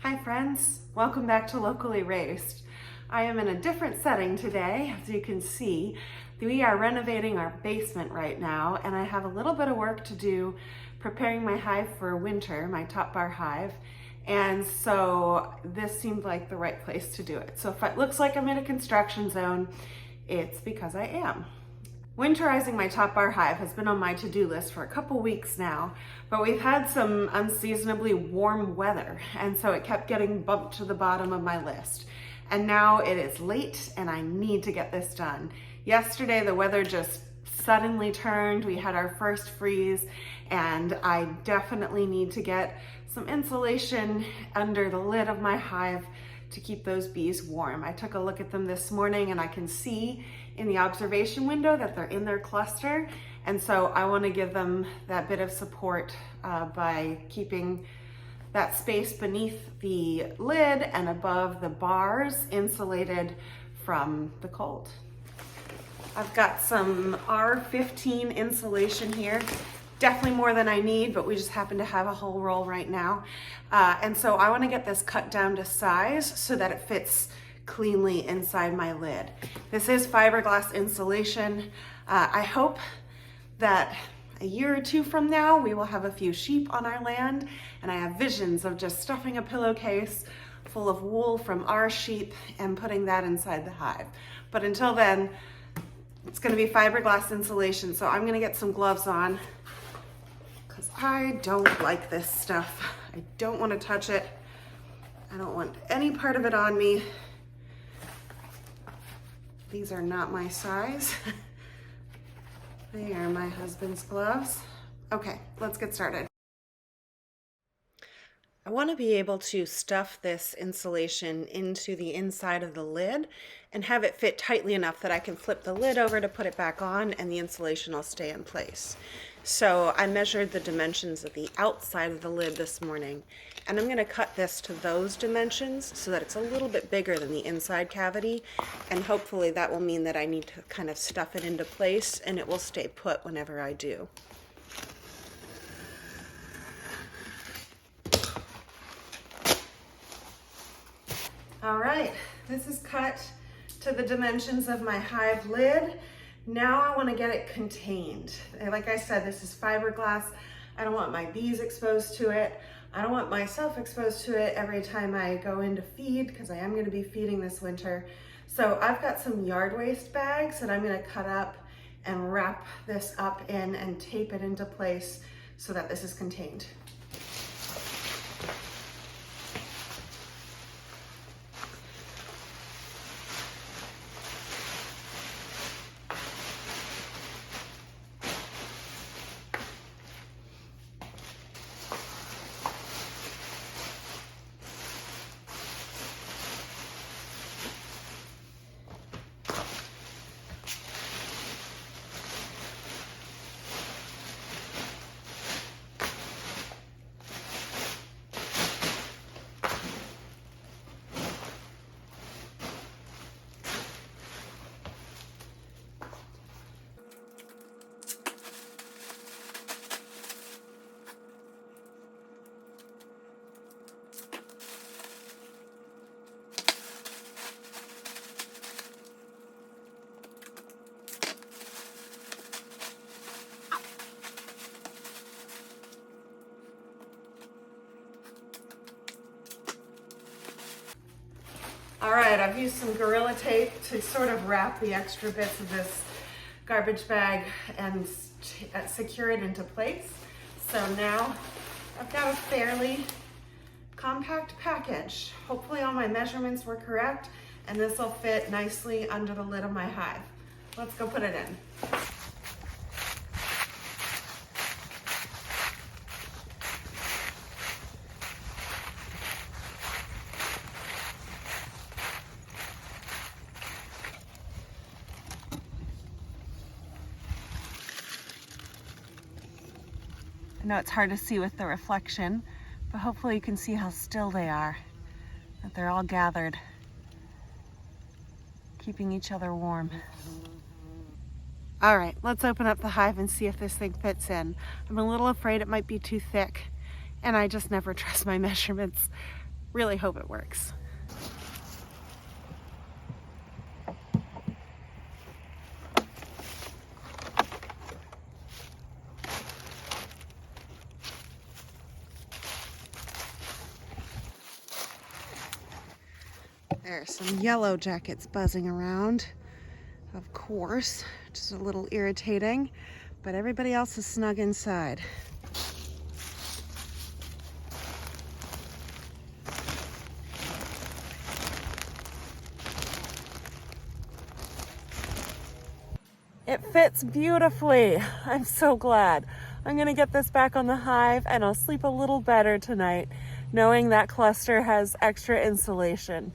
Hi friends, welcome back to Locally Raised. I am in a different setting today. As you can see, we are renovating our basement right now, and I have a little bit of work to do preparing my hive for winter, my top bar hive. And so this seemed like the right place to do it. So if it looks like I'm in a construction zone, it's because I am. Winterizing my top bar hive has been on my to-do list for a couple weeks now, but we've had some unseasonably warm weather, and so it kept getting bumped to the bottom of my list. And now it is late and I need to get this done. Yesterday the weather just suddenly turned. We had our first freeze, and I definitely need to get some insulation under the lid of my hive to keep those bees warm. I took a look at them this morning and I can see in the observation window that they're in their cluster, and so I want to give them that bit of support by keeping that space beneath the lid and above the bars insulated from the cold. I've got some R15 insulation here. Definitely more than I need, but we just happen to have a whole roll right now. And so I want to get this cut down to size so that it fits cleanly inside my lid. This is fiberglass insulation. I hope that a year or two from now we will have a few sheep on our land, and I have visions of just stuffing a pillowcase full of wool from our sheep and putting that inside the hive. But until then, it's going to be fiberglass insulation, so I'm going to get some gloves on because I don't like this stuff. I don't want to touch it. I don't want any part of it on me. These are not my size. They are my husband's gloves. Okay, let's get started. I want to be able to stuff this insulation into the inside of the lid and have it fit tightly enough that I can flip the lid over to put it back on and the insulation will stay in place. So I measured the dimensions of the outside of the lid this morning, and I'm going to cut this to those dimensions so that it's a little bit bigger than the inside cavity, and hopefully that will mean that I need to kind of stuff it into place and it will stay put whenever I do. All right, this is cut to the dimensions of my hive lid. Now I want to get it contained. Like I said, this is fiberglass. I don't want my bees exposed to it. I don't want myself exposed to it every time I go in to feed, because I am going to be feeding this winter. So I've got some yard waste bags that I'm going to cut up and wrap this up in and tape it into place so that this is contained. All right, I've used some Gorilla Tape to sort of wrap the extra bits of this garbage bag and secure it into place. So now I've got a fairly compact package. Hopefully all my measurements were correct, and this will fit nicely under the lid of my hive. Let's go put it in. I know it's hard to see with the reflection, but hopefully you can see how still they are, that they're all gathered, keeping each other warm. All right, let's open up the hive and see if this thing fits in. I'm a little afraid it might be too thick, and I just never trust my measurements. Really hope it works. There's some yellow jackets buzzing around, of course, which is a little irritating, but everybody else is snug inside. It fits beautifully. I'm so glad. I'm gonna get this back on the hive and I'll sleep a little better tonight, knowing that cluster has extra insulation.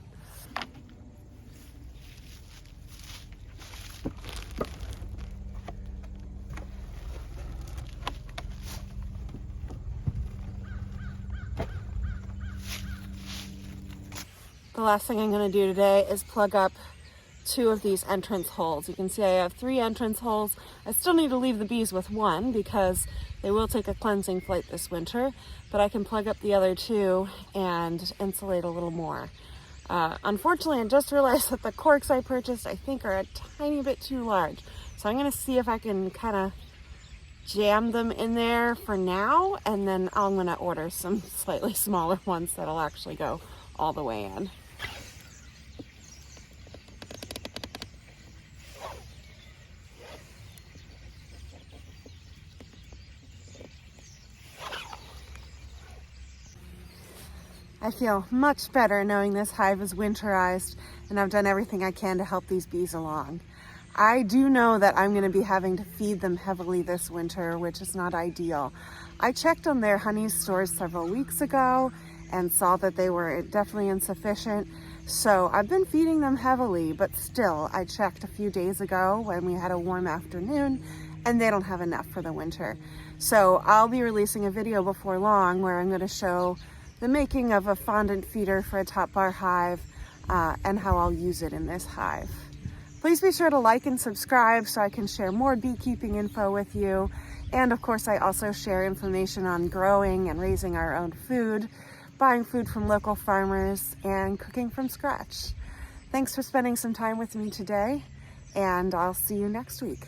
The last thing I'm gonna do today is plug up 2 of these entrance holes. You can see I have 3 entrance holes. I still need to leave the bees with 1 because they will take a cleansing flight this winter, but I can plug up the other 2 and insulate a little more. Unfortunately, I just realized that the corks I purchased I think are a tiny bit too large. So I'm gonna see if I can kind of jam them in there for now, and then I'm gonna order some slightly smaller ones that'll actually go all the way in. I feel much better knowing this hive is winterized and I've done everything I can to help these bees along. I do know that I'm going to be having to feed them heavily this winter, which is not ideal. I checked on their honey stores several weeks ago and saw that they were definitely insufficient. So I've been feeding them heavily, but still, I checked a few days ago when we had a warm afternoon and they don't have enough for the winter. So I'll be releasing a video before long where I'm going to show the making of a fondant feeder for a top bar hive and how I'll use it in this hive. Please be sure to like and subscribe so I can share more beekeeping info with you. And of course, I also share information on growing and raising our own food, buying food from local farmers, and cooking from scratch. Thanks for spending some time with me today, and I'll see you next week.